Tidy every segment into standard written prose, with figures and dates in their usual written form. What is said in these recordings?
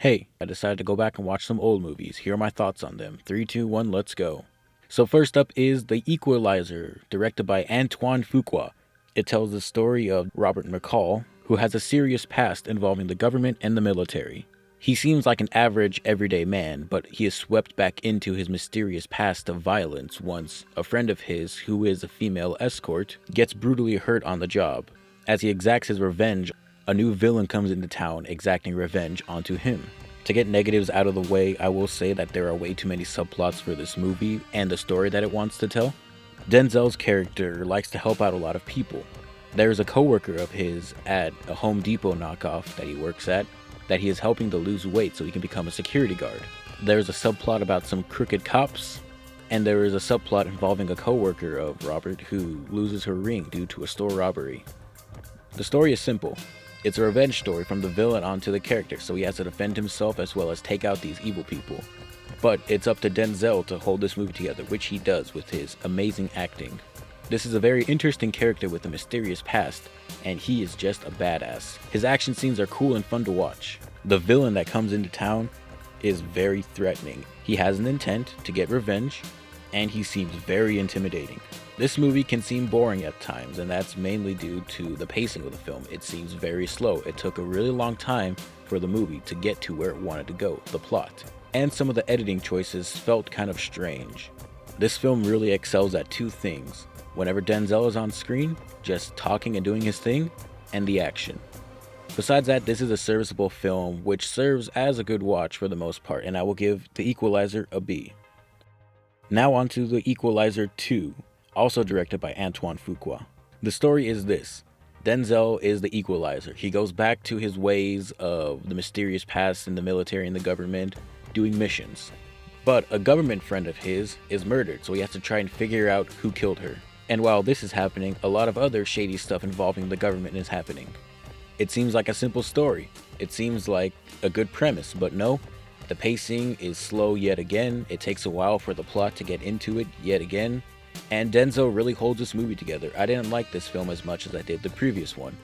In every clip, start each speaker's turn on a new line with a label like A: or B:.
A: Hey, I decided to go back and watch some old movies. Here are my thoughts on them. 3, 2, 1, let's go. So, first up is The Equalizer, directed by Antoine Fuqua. It tells the story of Robert McCall, who has a serious past involving the government and the military. He seems like an average, everyday man, but he is swept back into his mysterious past of violence once a friend of his, who is a female escort, gets brutally hurt on the job. As he exacts his revenge, a new villain comes into town exacting revenge onto him. To get negatives out of the way, I will say that there are way too many subplots for this movie and the story that it wants to tell. Denzel's character likes to help out a lot of people. There is a coworker of his at a Home Depot knockoff that he works at that he is helping to lose weight so he can become a security guard. There is a subplot about some crooked cops, and there is a subplot involving a coworker of Robert who loses her ring due to a store robbery. The story is simple. It's a revenge story from the villain onto the character, so he has to defend himself as well as take out these evil people. But it's up to Denzel to hold this movie together, which he does with his amazing acting. This is a very interesting character with a mysterious past, and he is just a badass. His action scenes are cool and fun to watch. The villain that comes into town is very threatening. He has an intent to get revenge, and he seems very intimidating. This movie can seem boring at times, and that's mainly due to the pacing of the film. It seems very slow. It took a really long time for the movie to get to where it wanted to go, the plot. And some of the editing choices felt kind of strange. This film really excels at two things: whenever Denzel is on screen, just talking and doing his thing, and the action. Besides that, this is a serviceable film which serves as a good watch for the most part, and I will give The Equalizer a B. Now on to The Equalizer 2, also directed by Antoine Fuqua. The story is this: Denzel is the Equalizer. He goes back to his ways of the mysterious past in the military and the government, doing missions. But a government friend of his is murdered, so he has to try and figure out who killed her. And while this is happening, a lot of other shady stuff involving the government is happening. It seems like a simple story. It seems like a good premise, but no. The pacing is slow yet again. It takes a while for the plot to get into it yet again. And Denzel really holds this movie together. I didn't like this film as much as I did the previous one.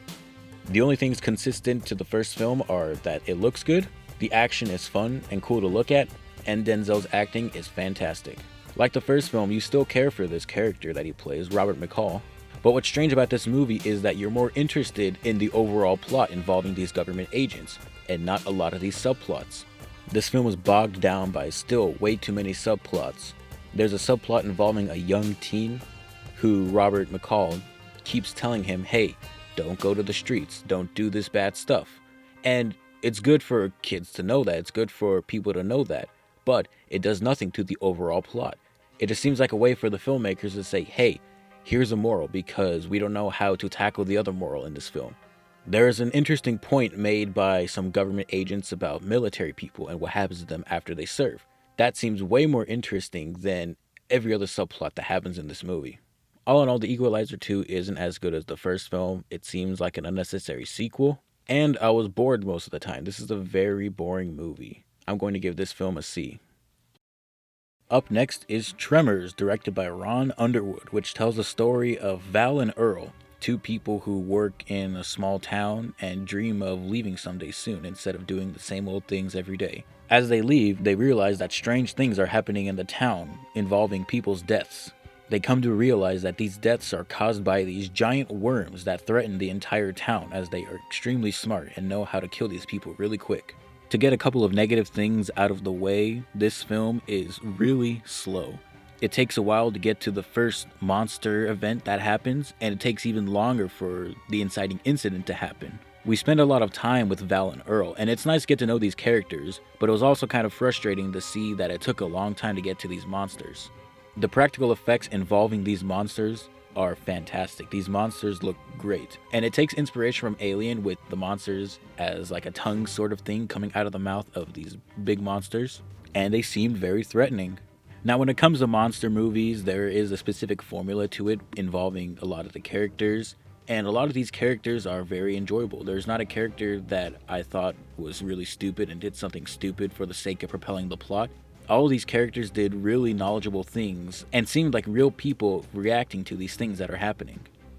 A: The only things consistent to the first film are that it looks good, the action is fun and cool to look at, and Denzel's acting is fantastic. Like the first film, you still care for this character that he plays, Robert McCall. But what's strange about this movie is that you're more interested in the overall plot involving these government agents, and not a lot of these subplots. This film is bogged down by still way too many subplots. There's a subplot involving a young teen who Robert McCall keeps telling him, hey, don't go to the streets, don't do this bad stuff. And it's good for kids to know that, it's good for people to know that, but it does nothing to the overall plot. It just seems like a way for the filmmakers to say, hey, here's a moral because we don't know how to tackle the other moral in this film. There is an interesting point made by some government agents about military people and what happens to them after they serve. That seems way more interesting than every other subplot that happens in this movie. All in all, The Equalizer 2 isn't as good as the first film. It seems like an unnecessary sequel, and I was bored most of the time. This is a very boring movie. I'm going to give this film a C. Up next is Tremors, directed by Ron Underwood, which tells the story of Val and Earl, two people who work in a small town and dream of leaving someday soon instead of doing the same old things every day. As they leave, they realize that strange things are happening in the town involving people's deaths. They come to realize that these deaths are caused by these giant worms that threaten the entire town, as they are extremely smart and know how to kill these people really quick. To get a couple of negative things out of the way, this film is really slow. It takes a while to get to the first monster event that happens, and it takes even longer for the inciting incident to happen. We spend a lot of time with Val and Earl, and it's nice to get to know these characters, but it was also kind of frustrating to see that it took a long time to get to these monsters. The practical effects involving these monsters are fantastic. These monsters look great, and it takes inspiration from Alien with the monsters as like a tongue sort of thing coming out of the mouth of these big monsters, and they seemed very threatening. Now, when it comes to monster movies, there is a specific formula to it involving a lot of the characters, and a lot of these characters are very enjoyable. There's not a character that I thought was really stupid and did something stupid for the sake of propelling the plot. All of these characters did really knowledgeable things and seemed like real people reacting to these things that are happening.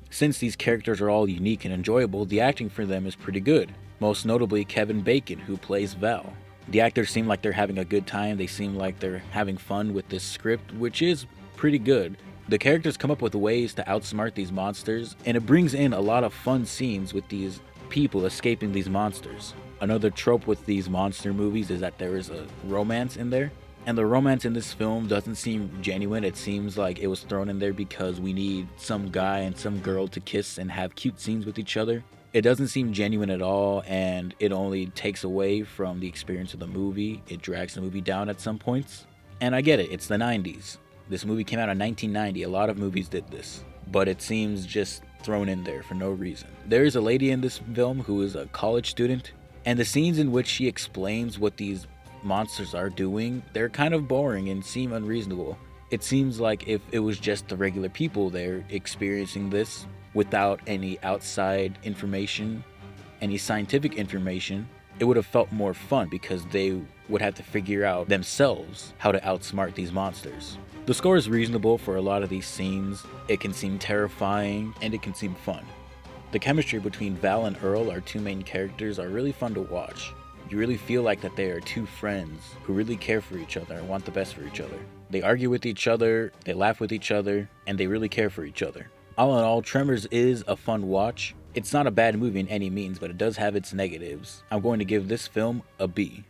A: Since these characters are all unique and enjoyable, the acting for them is pretty good, most notably Kevin Bacon, who plays Val. The actors seem like they're having a good time. They seem like they're having fun with this script, which is pretty good. The characters come up with ways to outsmart these monsters, and it brings in a lot of fun scenes with these people escaping these monsters. Another trope with these monster movies is that there is a romance in there. And the romance in this film doesn't seem genuine. It seems like it was thrown in there because we need some guy and some girl to kiss and have cute scenes with each other. It doesn't seem genuine at all, and it only takes away from the experience of the movie. It drags the movie down at some points. And I get it, it's the 90s. This movie came out in 1990. A lot of movies did this, but it seems just thrown in there for no reason. There is a lady in this film who is a college student, and the scenes in which she explains what these monsters are doing, they're kind of boring and seem unreasonable. It seems like if it was just the regular people there experiencing this without any outside information, any scientific information, it would have felt more fun because they would have to figure out themselves how to outsmart these monsters. The score is reasonable for a lot of these scenes. It can seem terrifying and it can seem fun. The chemistry between Val and Earl, our two main characters, are really fun to watch. You really feel like that they are two friends who really care for each other and want the best for each other. They argue with each other, they laugh with each other, and they really care for each other. All in all, Tremors is a fun watch. It's not a bad movie in any means, but it does have its negatives. I'm going to give this film a B.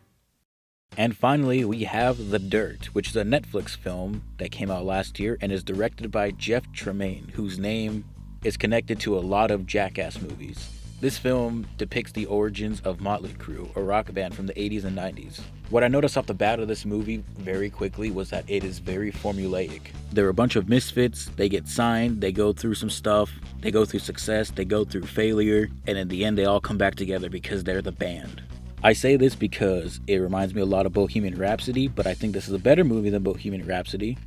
A: And finally, we have The Dirt, which is a Netflix film that came out last year and is directed by Jeff Tremaine, whose name is connected to a lot of Jackass movies. This film depicts the origins of MacLeod, a rock band from the 80s and 90s. What I noticed off the bat of this movie very quickly was that it is very formulaic. There are a bunch of misfits, they get signed, they go through some stuff, they go through success, they go through failure, and in the end they all come back together because they're the band. I say this because it reminds me a lot of Bohemian Rhapsody, but I think this is a better movie than Bohemian Rhapsody.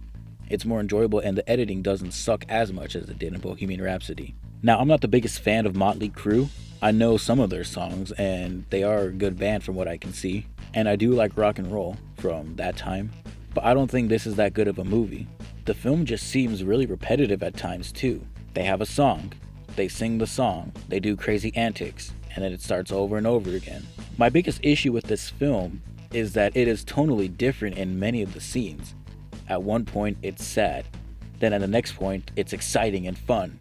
A: It's more enjoyable and the editing doesn't suck as much as it did in Bohemian Rhapsody. Now, I'm not the biggest fan of Motley Crue. I know some of their songs and they are a good band from what I can see. And I do like rock and roll from that time. But I don't think this is that good of a movie. The film just seems really repetitive at times too. They have a song, they sing the song, they do crazy antics, and then it starts over and over again. My biggest issue with this film is that it is tonally different in many of the scenes. At one point it's sad, then at the next point it's exciting and fun,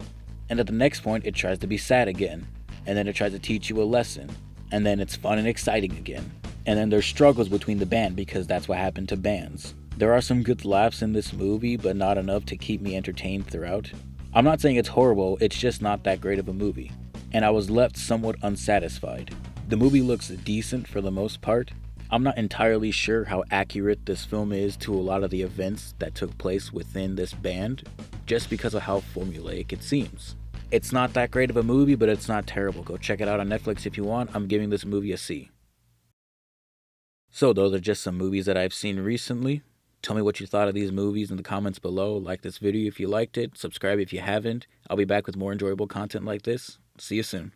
A: and at the next point it tries to be sad again, and then it tries to teach you a lesson, and then it's fun and exciting again. And then there's struggles between the band because that's what happened to bands. There are some good laughs in this movie, but not enough to keep me entertained throughout. I'm not saying it's horrible, it's just not that great of a movie, and I was left somewhat unsatisfied. The movie looks decent for the most part. I'm not entirely sure how accurate this film is to a lot of the events that took place within this band, just because of how formulaic it seems. It's not that great of a movie, but it's not terrible. Go check it out on Netflix if you want. I'm giving this movie a C. So those are just some movies that I've seen recently. Tell me what you thought of these movies in the comments below. Like this video if you liked it. Subscribe if you haven't. I'll be back with more enjoyable content like this. See you soon.